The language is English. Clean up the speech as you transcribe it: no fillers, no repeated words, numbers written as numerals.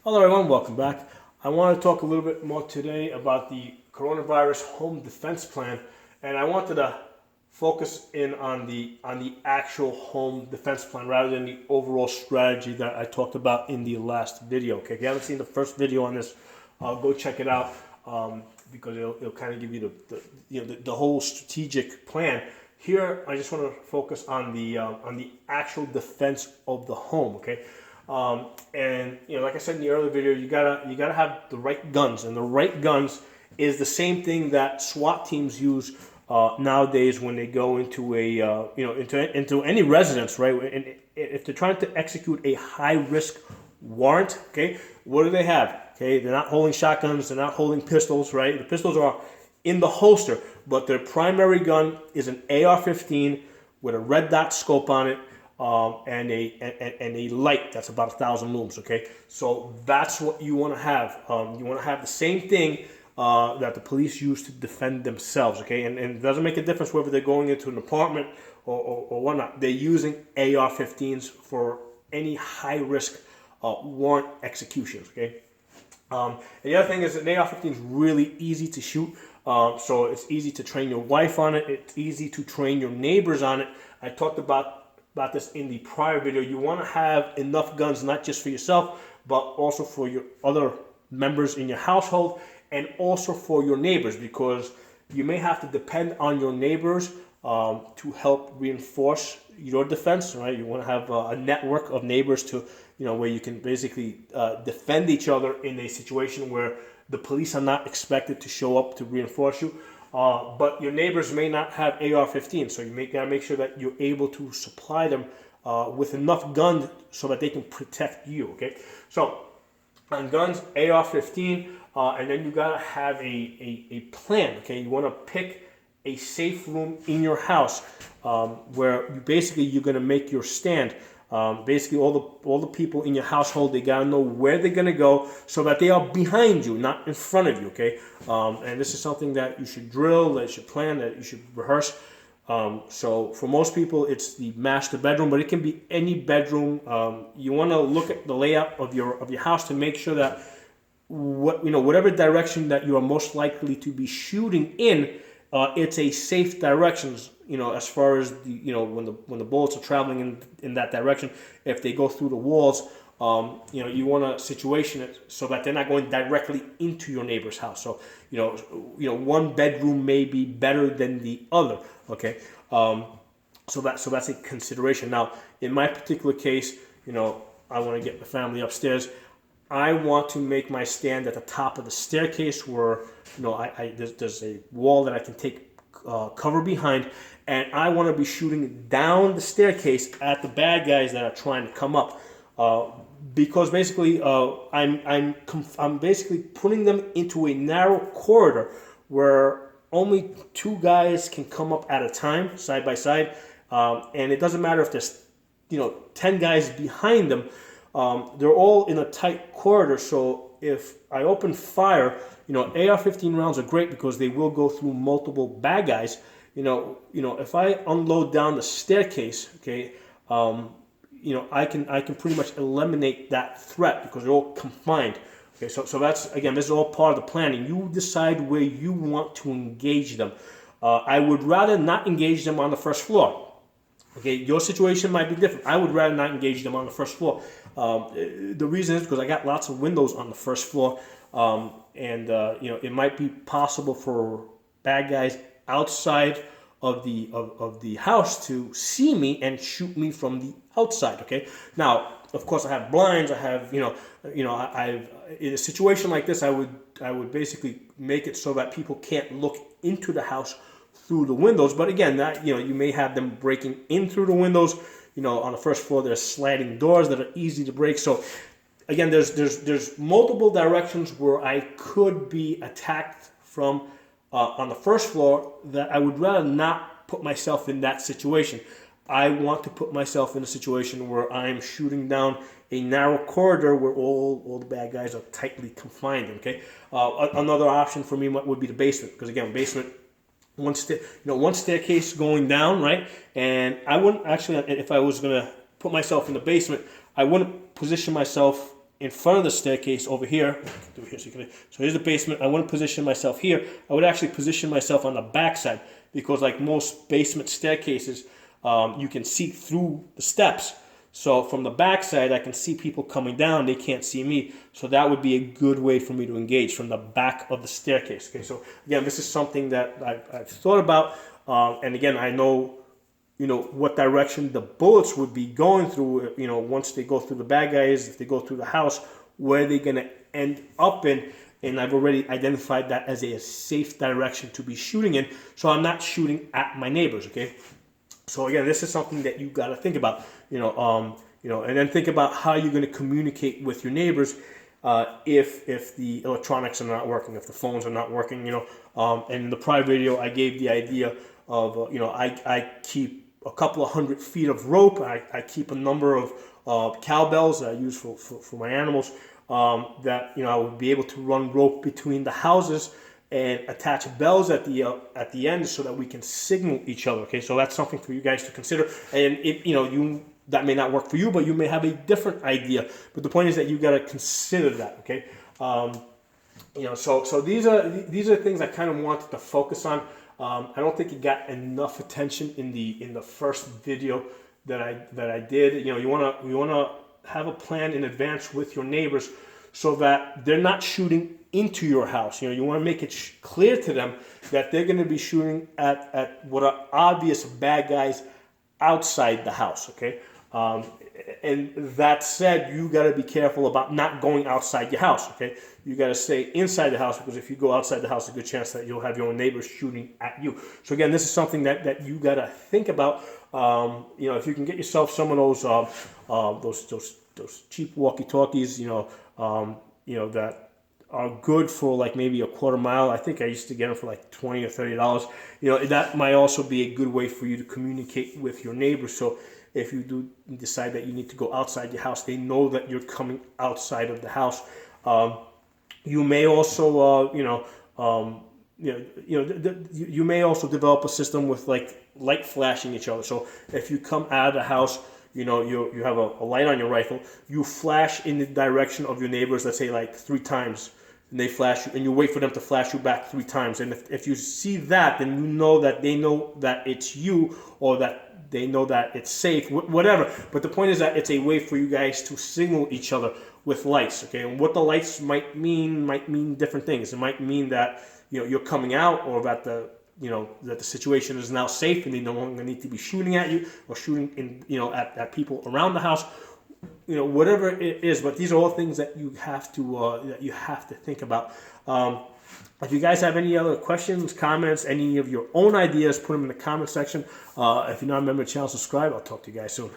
Hello everyone, welcome back. I want to talk a little bit more today about the coronavirus home defense plan, and I wanted to focus in on the actual home defense plan rather than the overall strategy that I talked about in the last video. Okay, if you haven't seen the first video on this, go check it out because it'll kind of give you the whole strategic plan. Here, I just want to focus on the actual defense of the home. Okay. And like I said in the earlier video, you gotta have the right guns, and the right guns is the same thing that SWAT teams use nowadays when they go into into any residence, right? And if they're trying to execute a high risk warrant, okay, what do they have? Okay, they're not holding shotguns, they're not holding pistols, right? The pistols are in the holster, but their primary gun is an AR-15 with a red dot scope on it. And a light that's about 1,000 looms. Okay, so that's what you want to have. You want to have the same thing that the police use to defend themselves. Okay, and it doesn't make a difference whether they're going into an apartment or whatnot. They're using AR-15s for any high risk warrant executions. Okay, and the other thing is that an AR-15 is really easy to shoot. So it's easy to train your wife on it. It's easy to train your neighbors on it. I talked about this in the prior video. You want to have enough guns, not just for yourself, but also for your other members in your household and also for your neighbors, because you may have to depend on your neighbors to help reinforce your defense, right? You want to have a network of neighbors to, where you can basically defend each other in a situation where the police are not expected to show up to reinforce you. But your neighbors may not have AR-15, so you gotta make sure that you're able to supply them with enough guns so that they can protect you. Okay, so on guns, AR-15, and then you gotta have a plan. Okay, you want to pick a safe room in your house where you're gonna make your stand. Basically, all the people in your household, they gotta know where they're gonna go so that they are behind you, not in front of you. Okay, and this is something that you should drill, that you should plan, that you should rehearse. So for most people, it's the master bedroom, but it can be any bedroom. You want to look at the layout of your house to make sure that whatever direction that you are most likely to be shooting in, it's a safe direction. As far as when the bullets are traveling in that direction, if they go through the walls, you want to situation it so that they're not going directly into your neighbor's house. So one bedroom may be better than the other. Okay, so that's a consideration. Now, in my particular case, I want to get the family upstairs. I want to make my stand at the top of the staircase where there's a wall that I can take cover behind, and I want to be shooting down the staircase at the bad guys that are trying to come up, because basically I'm basically putting them into a narrow corridor where only two guys can come up at a time, side by side, and it doesn't matter if there's 10 guys behind them. They're all in a tight corridor, so if I open fire, AR-15 rounds are great because they will go through multiple bad guys. If I unload down the staircase, okay, I can pretty much eliminate that threat because they're all confined. Okay, so that's, again, this is all part of the planning. You decide where you want to engage them. I would rather not engage them on the first floor. Okay, your situation might be different. I would rather not engage them on the first floor. The reason is because I got lots of windows on the first floor, and it might be possible for bad guys outside of the house to see me and shoot me from the outside. Okay, now of course I have blinds. I have I've in a situation like this, I would basically make it so that people can't look into the house through the windows. But again, that you may have them breaking in through the windows. On the first floor, there's sliding doors that are easy to break. So again, there's multiple directions where I could be attacked from on the first floor that I would rather not put myself in that situation. I want to put myself in a situation where I'm shooting down a narrow corridor where all the bad guys are tightly confined. Okay, another option for me would be the basement, because again, basement, one staircase going down, right? And I wouldn't actually, if I was gonna put myself in the basement, I wouldn't position myself in front of the staircase over here. So here's the basement. I wouldn't position myself here. I would actually position myself on the back side, because like most basement staircases, you can see through the steps. So from the back side, I can see people coming down. They can't see me. So that would be a good way for me to engage, from the back of the staircase. Okay, so again, this is something that I've thought about. And again, I know, what direction the bullets would be going through, once they go through the bad guys, if they go through the house, where they're going to end up in. And I've already identified that as a safe direction to be shooting in. So I'm not shooting at my neighbors, okay? So again, this is something that you got to think about, and then think about how you're going to communicate with your neighbors if the electronics are not working, if the phones are not working, And in the prior video, I gave the idea of, I keep a couple of 100 feet of rope. I keep a number of cowbells that I use for my animals, that, I would be able to run rope between the houses and attach bells at the end so that we can signal each other. Okay, so that's something for you guys to consider. And if that may not work for you, but you may have a different idea. But the point is that you got to consider that. Okay, so these are things I kind of wanted to focus on. I don't think it got enough attention in the first video that I did. You wanna have a plan in advance with your neighbors, so that they're not shooting into your house. You want to make it clear to them that they're going to be shooting at what are obvious bad guys outside the house. Okay, and that said, you got to be careful about not going outside your house. Okay, you got to stay inside the house, because if you go outside the house, there's a good chance that you'll have your own neighbors shooting at you. So again, this is something that you got to think about. If you can get yourself some of those cheap walkie-talkies, that are good for like maybe a quarter mile. I think I used to get them for like $20 or $30. That might also be a good way for you to communicate with your neighbors. So if you do decide that you need to go outside your house, they know that you're coming outside of the house. You may also, you may also develop a system with like light flashing each other. So if you come out of the house, you have a light on your rifle, you flash in the direction of your neighbors, let's say like 3 times, and they flash you, and you wait for them to flash you back 3 times. And if you see that, then you know that they know that it's you, or that they know that it's safe, whatever. But the point is that it's a way for you guys to signal each other with lights, okay? And what the lights might mean different things. It might mean that you're coming out, or that that the situation is now safe and they no longer need to be shooting at you, or shooting in at people around the house, whatever it is. But these are all things that you have to think about. If you guys have any other questions, comments, any of your own ideas, put them in the comment section. If you're not a member of the channel, subscribe. I'll talk to you guys soon.